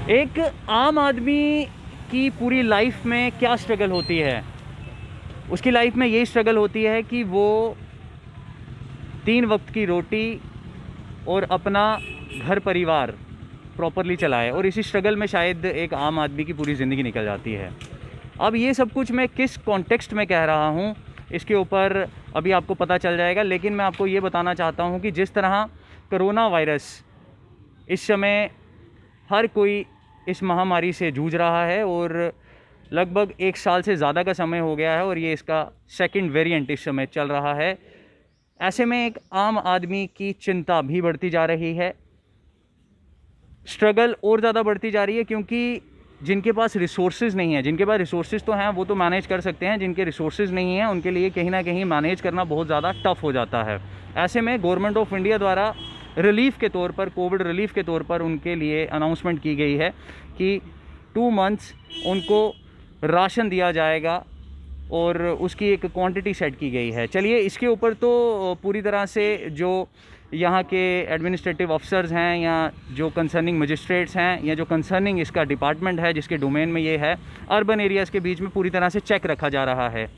एक आम आदमी की पूरी लाइफ में क्या स्ट्रगल होती है? उसकी लाइफ में यही स्ट्रगल होती है कि वो 3 वक्त की रोटी और अपना घर परिवार प्रॉपरली चलाए, और इसी स्ट्रगल में शायद एक आम आदमी की पूरी ज़िंदगी निकल जाती है। अब ये सब कुछ मैं किस कॉन्टेक्स्ट में कह रहा हूँ इसके ऊपर अभी आपको पता चल जाएगा, लेकिन मैं आपको ये बताना चाहता हूँ कि जिस तरह कोरोना वायरस इस समय हर कोई इस महामारी से जूझ रहा है और लगभग 1 साल से ज़्यादा का समय हो गया है और ये इसका सेकंड वेरिएंट इस समय चल रहा है, ऐसे में एक आम आदमी की चिंता भी बढ़ती जा रही है, स्ट्रगल और ज़्यादा बढ़ती जा रही है, क्योंकि जिनके पास रिसोर्सेज नहीं है, जिनके पास रिसोर्सेज तो हैं वो तो मैनेज कर सकते हैं, जिनके रिसोर्सेज नहीं हैं उनके लिए कहीं ना कहीं मैनेज करना बहुत ज़्यादा टफ हो जाता है। ऐसे में गवर्नमेंट ऑफ इंडिया द्वारा रिलीफ़ के तौर पर, कोविड रिलीफ़ के तौर पर उनके लिए अनाउंसमेंट की गई है कि 2 मंथ्स उनको राशन दिया जाएगा और उसकी एक क्वांटिटी सेट की गई है। चलिए, इसके ऊपर तो पूरी तरह से जो यहाँ के एडमिनिस्ट्रेटिव अफसर्स हैं या जो कंसर्निंग मजिस्ट्रेट्स हैं या जो कंसर्निंग इसका डिपार्टमेंट है जिसके डोमेन में ये है, अर्बन एरियाज़ के बीच में पूरी तरह से चेक रखा जा रहा है।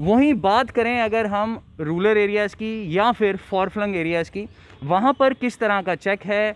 वहीं बात करें अगर हम रूरल एरियाज़ की या फिर फॉर फ्लंग एरियाज़ की, वहाँ पर किस तरह का चेक है,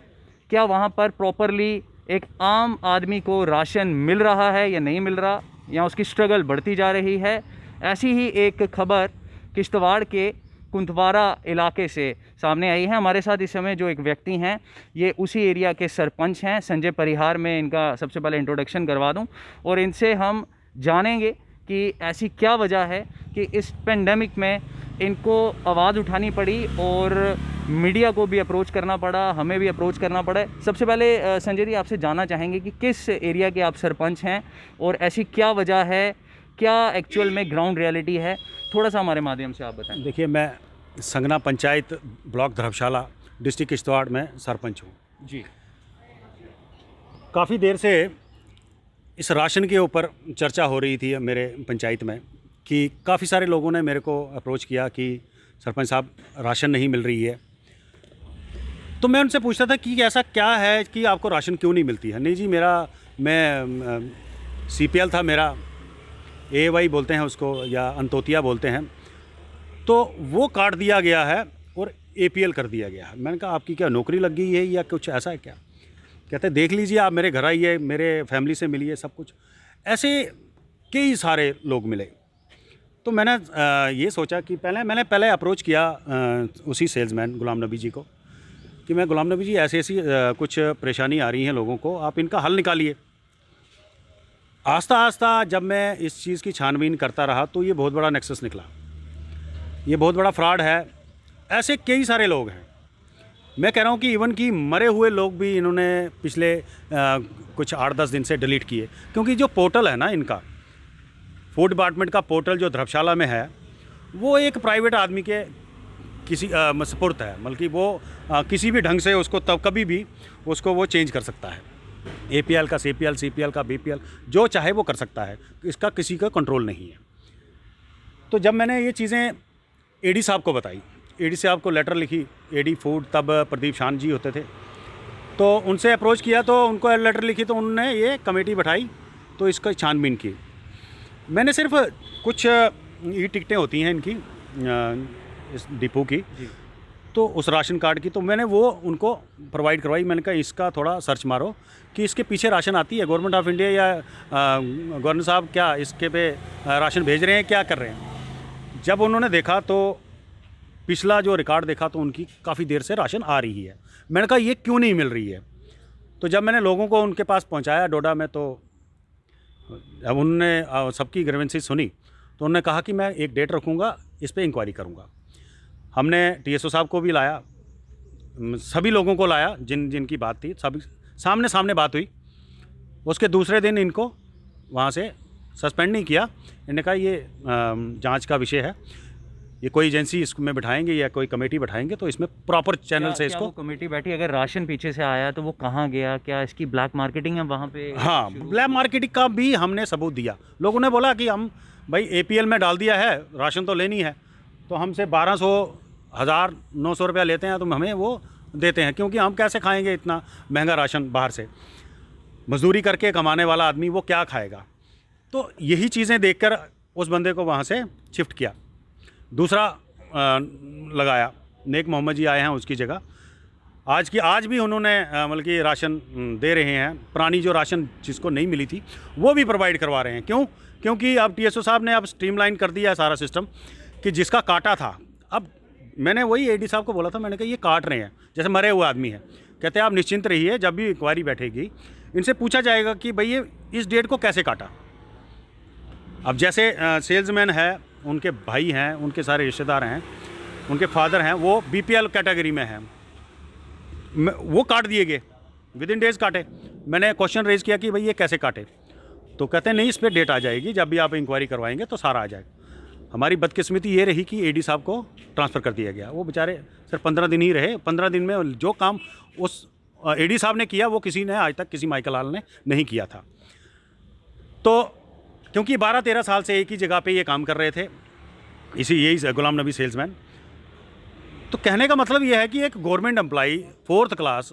क्या वहाँ पर प्रॉपरली एक आम आदमी को राशन मिल रहा है या नहीं मिल रहा, या उसकी स्ट्रगल बढ़ती जा रही है। ऐसी ही एक खबर किश्तवाड़ के कुंथवारा इलाके से सामने आई है। हमारे साथ इस समय जो एक व्यक्ति हैं, ये उसी एरिया के सरपंच हैं, संजय परिहार। में इनका सबसे पहले इंट्रोडक्शन करवा दूं और इनसे हम जानेंगे कि ऐसी क्या वजह है कि इस पेंडेमिक में इनको आवाज़ उठानी पड़ी और मीडिया को भी अप्रोच करना पड़ा, हमें भी अप्रोच करना पड़ा। सबसे पहले संजय जी, आपसे जानना चाहेंगे कि किस एरिया के आप सरपंच हैं और ऐसी क्या वजह है, क्या एक्चुअल में ग्राउंड रियलिटी है, थोड़ा सा हमारे माध्यम से आप बताएं। देखिए, मैं संगना पंचायत ब्लॉक धर्मशाला डिस्ट्रिक्ट किश्तवाड़ में सरपंच हूँ जी। काफ़ी देर से इस राशन के ऊपर चर्चा हो रही थी मेरे पंचायत में कि काफ़ी सारे लोगों ने मेरे को अप्रोच किया कि सरपंच साहब, राशन नहीं मिल रही है। तो मैं उनसे पूछता था कि ऐसा क्या है कि आपको राशन क्यों नहीं मिलती है। नहीं जी, मैं CPL था, मेरा AY बोलते हैं उसको या अंतोतिया बोलते हैं, तो वो काट दिया गया है और APL कर दिया गया है। मैंने कहा, आपकी क्या नौकरी लग गई है या कुछ ऐसा है क्या? कहते देख लीजिए, आप मेरे घर आइए, मेरे फैमिली से मिलिए, सब कुछ। ऐसे कई सारे लोग मिले। तो मैंने ये सोचा कि मैंने पहले अप्रोच किया उसी सेल्समैन गुलाम नबी जी को कि मैं गुलाम नबी जी, ऐसी ऐसी कुछ परेशानी आ रही हैं लोगों को, आप इनका हल निकालिए। आस्ता आस्ता जब मैं इस चीज़ की छानबीन करता रहा तो ये बहुत बड़ा नेक्सस निकला, ये बहुत बड़ा फ्रॉड है। ऐसे कई सारे लोग हैं, मैं कह रहा हूँ कि इवन कि मरे हुए लोग भी इन्होंने पिछले कुछ 8-10 दिन से डिलीट किए, क्योंकि जो पोर्टल है ना इनका, फूड डिपार्टमेंट का पोर्टल जो धर्मशाला में है, वो एक प्राइवेट आदमी के किसी सपुर्द है, बल्कि वो किसी भी ढंग से उसको तब कभी भी उसको वो चेंज कर सकता है। APL का CPL, CPL का BPL, जो चाहे वो कर सकता है, इसका किसी का कंट्रोल नहीं है। तो जब मैंने ये चीज़ें AD साहब को बताई, AD साहब को लेटर लिखी, AD फूड तब प्रदीप शान जी होते थे, तो उनसे अप्रोच किया, तो उनको लेटर लिखी, तो उन्होंने ये कमेटी बैठाई, तो इसका छानबीन की। मैंने सिर्फ कुछ टिकटें होती हैं इनकी इस डिपो की, तो उस राशन कार्ड की, तो मैंने वो उनको प्रोवाइड करवाई। मैंने कहा, इसका थोड़ा सर्च मारो कि इसके पीछे राशन आती है, गवर्नमेंट ऑफ इंडिया या गवर्नर साहब क्या इसके पे राशन भेज रहे हैं, क्या कर रहे हैं। जब उन्होंने देखा तो पिछला जो रिकॉर्ड देखा तो उनकी काफ़ी देर से राशन आ रही है। मैंने कहा, ये क्यों नहीं मिल रही है। तो जब मैंने लोगों को उनके पास पहुँचाया डोडा में, तो अब उन्होंने सबकी ग्रीवेंसेस सुनी, तो उन्होंने कहा कि मैं एक डेट रखूँगा, इस पर इंक्वायरी करूँगा। हमने TSO साहब को भी लाया, सभी लोगों को लाया जिनकी बात थी, सभी सामने बात हुई। उसके दूसरे दिन इनको वहाँ से सस्पेंड नहीं किया। इन्होंने कहा, ये जांच का विषय है, ये कोई एजेंसी इसमें बिठाएंगे या कोई कमेटी बैठाएंगे, तो इसमें प्रॉपर चैनल से इसको। कमेटी बैठी, अगर राशन पीछे से आया तो वो कहाँ गया, क्या इसकी ब्लैक मार्केटिंग है वहाँ पे? हाँ, ब्लैक मार्केटिंग का भी हमने सबूत दिया। लोगों ने बोला कि हम भाई APL में डाल दिया है, राशन तो लेनी है, तो हमसे 1200, 1000, 900 रुपया लेते हैं, तो हमें वो देते हैं, क्योंकि हम कैसे खाएंगे इतना महंगा राशन बाहर से। मजदूरी करके कमाने वाला आदमी वो क्या खाएगा। तो यही चीज़ें देखकर उस बंदे को वहाँ से शिफ्ट किया, दूसरा लगाया। नेक मोहम्मद जी आए हैं उसकी जगह। आज भी उन्होंने मतलब कि राशन दे रहे हैं। पुरानी जो राशन जिसको नहीं मिली थी वो भी प्रोवाइड करवा रहे हैं। क्यों? क्योंकि अब टीएसओ साहब ने अब स्ट्रीमलाइन कर दिया है सारा सिस्टम कि जिसका काटा था, अब मैंने वही एडी साहब को बोला था, मैंने कहा ये काट रहे हैं जैसे मरे हुए आदमी है। कहते हैं आप निश्चिंत रहिए, जब भी इंक्वायरी बैठेगी इनसे पूछा जाएगा कि भाई ये इस डेट को कैसे काटा। अब जैसे सेल्समैन है, उनके भाई हैं, उनके सारे रिश्तेदार हैं, उनके फादर हैं, वो बीपीएल कैटेगरी में हैं, वो काट दिए गए, विद इन डेज़ काटे। मैंने क्वेश्चन रेज किया कि भाई ये कैसे काटे, तो कहते हैं नहीं इस पर डेट आ जाएगी, जब भी आप इंक्वायरी करवाएंगे तो सारा आ जाएगा। हमारी बदकिस्मती ये रही कि एडी साहब को ट्रांसफ़र कर दिया गया। वो बेचारे सिर्फ 15 दिन ही रहे। 15 दिन में जो काम उस एडी साहब ने किया वो किसी ने आज तक किसी माइकल लाल ने नहीं किया था। तो क्योंकि 12-13 साल से एक ही जगह पे ये काम कर रहे थे, यही गुलाम नबी सेल्समैन। तो कहने का मतलब ये है कि एक गवर्नमेंट एम्प्लॉई 4th क्लास,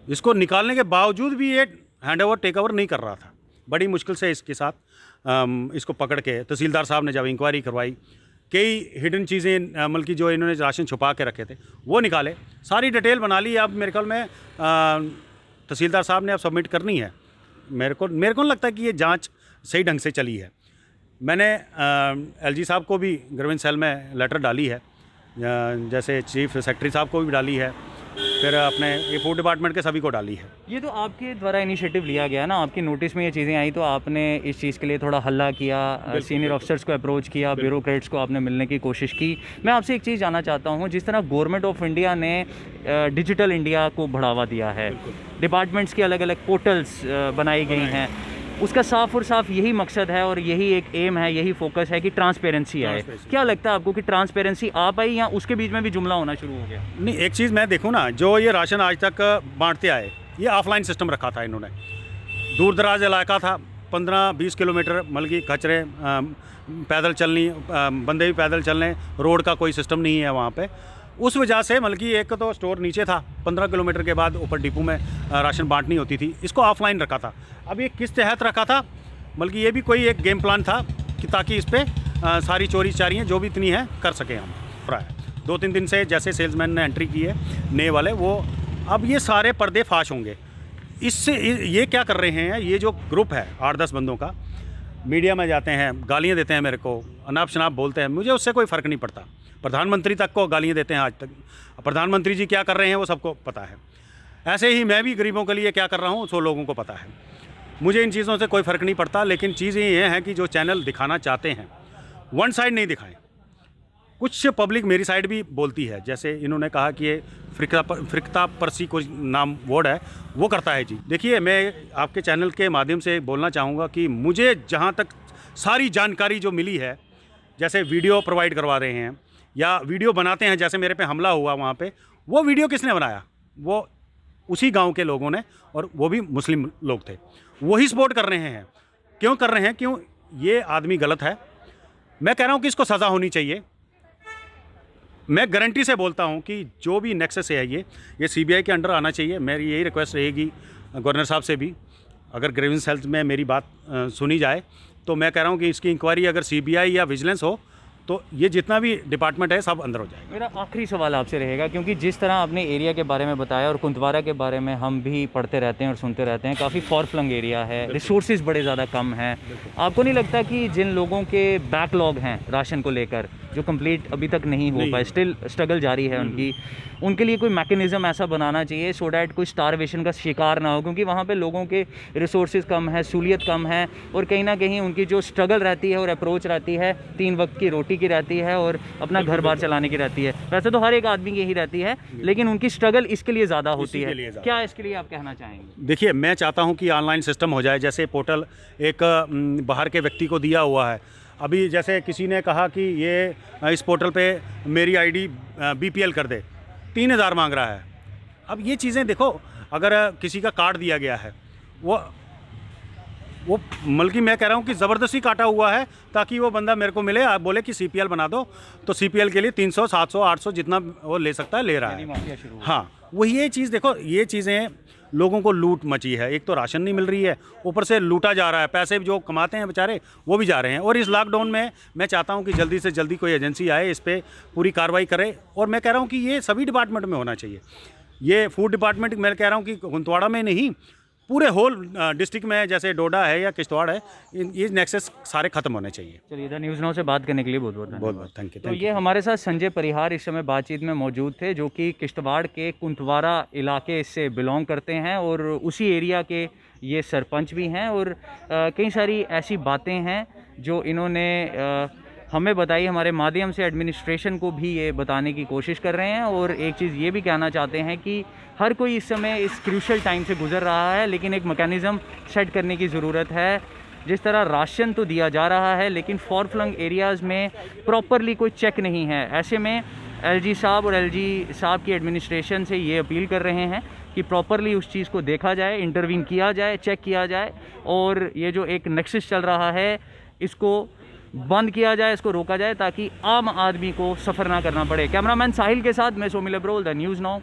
इसको निकालने के बावजूद भी ये हैंड ओवर टेक ओवर नहीं कर रहा था। बड़ी मुश्किल से इसके साथ इसको पकड़ के तहसीलदार साहब ने जब इंक्वायरी करवाई, कई हिडन चीज़ें मतलब कि जो इन्होंने राशन छुपा के रखे थे वो निकाले, सारी डिटेल बना ली। अब मेरे ख्याल में तहसीलदार साहब ने अब सबमिट करनी है। मेरे को नहीं लगता कि ये जांच सही ढंग से चली है। मैंने एलजी साहब को भी ग्रीवेंस सेल में लेटर डाली है, जैसे चीफ सेक्रेटरी साहब को भी डाली है, फिर अपने ये फूड डिपार्टमेंट के सभी को डाली है। ये तो आपके द्वारा इनिशिएटिव लिया गया ना, आपकी नोटिस में ये चीज़ें आई तो आपने इस चीज़ के लिए थोड़ा हल्ला किया, सीनियर ऑफिसर्स को अप्रोच किया, ब्यूरोक्रेट्स को आपने मिलने की कोशिश की। मैं आपसे एक चीज़ जानना चाहता हूँ, जिस तरह गवर्नमेंट ऑफ इंडिया ने डिजिटल इंडिया को बढ़ावा दिया है, डिपार्टमेंट्स की अलग अलग पोर्टल्स बनाई गई हैं, उसका साफ और साफ यही मकसद है और यही एक एम है, यही फोकस है कि ट्रांसपेरेंसी आए। क्या लगता है आपको कि ट्रांसपेरेंसी आ पाई या उसके बीच में भी जुमला होना शुरू हो गया? नहीं, एक चीज़ मैं देखूँ ना, जो ये राशन आज तक बांटते आए, ये ऑफलाइन सिस्टम रखा था इन्होंने। दूर दराज इलाका था, 15-20 किलोमीटर, मतलब कि कचरे पैदल चलनी, बंदे भी पैदल चलने, रोड का कोई सिस्टम नहीं है वहाँ पे। उस वजह से मतलब कि एक तो स्टोर नीचे था, 15 किलोमीटर के बाद ऊपर डिपो में राशन बांटनी होती थी, इसको ऑफलाइन रखा था। अब ये किस तहत रखा था, बल्कि ये भी कोई एक गेम प्लान था कि ताकि इस पर सारी चोरी चारियाँ जो भी इतनी हैं कर सकें हम। 2-3 दिन से जैसे सेल्समैन ने एंट्री की है नए वाले, वो अब ये सारे पर्दे फाश होंगे। इससे ये क्या कर रहे हैं, ये जो ग्रुप है 8-10 बंदों का, मीडिया में जाते हैं, गालियाँ देते हैं मेरे को, अनाप शनाप बोलते हैं, मुझे उससे कोई फ़र्क नहीं पड़ता। प्रधानमंत्री तक को गालियाँ देते हैं आज तक। प्रधानमंत्री जी क्या कर रहे हैं वो सबको पता है। ऐसे ही मैं भी गरीबों के लिए क्या कर रहा हूँ सो लोगों को पता है। मुझे इन चीज़ों से कोई फ़र्क नहीं पड़ता, लेकिन चीज़ ये है कि जो चैनल दिखाना चाहते हैं वन साइड नहीं दिखाएं। कुछ पब्लिक मेरी साइड भी बोलती है, जैसे इन्होंने कहा कि ये फ्रिकता परसी कोई नाम वर्ड है वो करता है जी। देखिए, मैं आपके चैनल के माध्यम से बोलना चाहूँगा कि मुझे जहाँ तक सारी जानकारी जो मिली है, जैसे वीडियो प्रोवाइड करवा रहे हैं या वीडियो बनाते हैं, जैसे मेरे पे हमला हुआ वहाँ पे, वो वीडियो किसने बनाया? वो उसी गांव के लोगों ने, और वो भी मुस्लिम लोग थे, वही सपोर्ट कर रहे हैं। क्यों कर रहे हैं? क्यों? ये आदमी गलत है। मैं कह रहा हूँ कि इसको सज़ा होनी चाहिए। मैं गारंटी से बोलता हूँ कि जो भी नेक्सस है ये सीबीआई के अंडर आना चाहिए। मेरी यही रिक्वेस्ट रहेगी गवर्नर साहब से भी, अगर ग्रीवेंस हेल्थ में मेरी बात सुनी जाए तो मैं कह रहा हूँ कि इसकी इंक्वायरी अगर सीबीआई या विजिलेंस हो तो ये जितना भी डिपार्टमेंट है सब अंदर हो जाएगा। मेरा आखिरी सवाल आपसे रहेगा, क्योंकि जिस तरह आपने एरिया के बारे में बताया और कुंतवारा के बारे में हम भी पढ़ते रहते हैं और सुनते रहते हैं, काफ़ी फॉर फ्लंग एरिया है, रिसोर्सेज बड़े ज़्यादा कम हैं। आपको नहीं लगता कि जिन लोगों के बैकलॉग हैं राशन को लेकर, जो कंप्लीट अभी तक नहीं हो पाए, स्टिल स्ट्रगल जारी है उनके लिए कोई मैकेनिज़्म ऐसा बनाना चाहिए सो डैट कोई स्टारवेशन का शिकार ना हो? क्योंकि वहाँ पे लोगों के रिसोर्सेज कम है, सहूलियत कम है, और कहीं ना कहीं उनकी जो स्ट्रगल रहती है और अप्रोच रहती है 3 वक्त की रोटी की रहती है और अपना घर बार चलाने की रहती है। वैसे तो हर एक आदमी की यही रहती है, लेकिन उनकी स्ट्रगल इसके लिए ज़्यादा होती है। क्या इसके लिए आप कहना चाहेंगे? देखिए, मैं चाहता हूँ कि ऑनलाइन सिस्टम हो जाए, जैसे पोर्टल एक बाहर के व्यक्ति को दिया हुआ है। अभी जैसे किसी ने कहा कि ये इस पोर्टल पे मेरी आईडी बीपीएल कर दे, 3000 मांग रहा है। अब ये चीज़ें देखो, अगर किसी का कार्ड दिया गया है, वो वो बल्कि मैं कह रहा हूँ कि ज़बरदस्ती काटा हुआ है ताकि वो बंदा मेरे को मिले, आप बोले कि CPL बना दो, तो CPL के लिए 300, 700, 800 जितना वो ले सकता है ले रहा है। माफिया शुरू हो। हाँ, वही ये चीज़ देखो, ये चीज़ें लोगों को लूट मची है। एक तो राशन नहीं मिल रही है, ऊपर से लूटा जा रहा है, पैसे जो कमाते हैं बेचारे वो भी जा रहे हैं। और इस लॉकडाउन में मैं चाहता हूं कि जल्दी से जल्दी कोई एजेंसी आए, इस पर पूरी कार्रवाई करे। और मैं कह रहा हूं कि ये सभी डिपार्टमेंट में होना चाहिए। ये फूड डिपार्टमेंट, मैं कह रहा हूं कि कुंतवाड़ा में नहीं, पूरे होल डिस्ट्रिक्ट में, जैसे डोडा है या किश्तवाड़ है, ये नेक्सस सारे खत्म होने चाहिए। चलिए, इधर न्यूज़ नाउ से बात करने के लिए बहुत बहुत बहुत बहुत थैंक यू। तो ये हमारे साथ संजय परिहार इस समय बातचीत में मौजूद थे, जो कि किश्तवाड़ के कुंतवाड़ा इलाके से बिलोंग करते हैं और उसी एरिया के ये सरपंच भी हैं। और कई सारी ऐसी बातें हैं जो इन्होंने हमें बताई, हमारे माध्यम से एडमिनिस्ट्रेशन को भी ये बताने की कोशिश कर रहे हैं। और एक चीज़ ये भी कहना चाहते हैं कि हर कोई इस समय इस क्रूशल टाइम से गुजर रहा है, लेकिन एक मैकेनिज़्म सेट करने की ज़रूरत है। जिस तरह राशन तो दिया जा रहा है, लेकिन फॉर फ्लंग एरियाज़ में प्रॉपरली कोई चेक नहीं है। ऐसे में LG साहब और LG साहब की एडमिनिस्ट्रेशन से ये अपील कर रहे हैं कि प्रॉपरली उस चीज़ को देखा जाए, इंटरवीन किया जाए, चेक किया जाए और ये जो एक नेक्सस चल रहा है इसको बंद किया जाए, इसको रोका जाए, ताकि आम आदमी को सफ़र ना करना पड़े। कैमरामैन साहिल के साथ मैं Somil Abrol, the news now.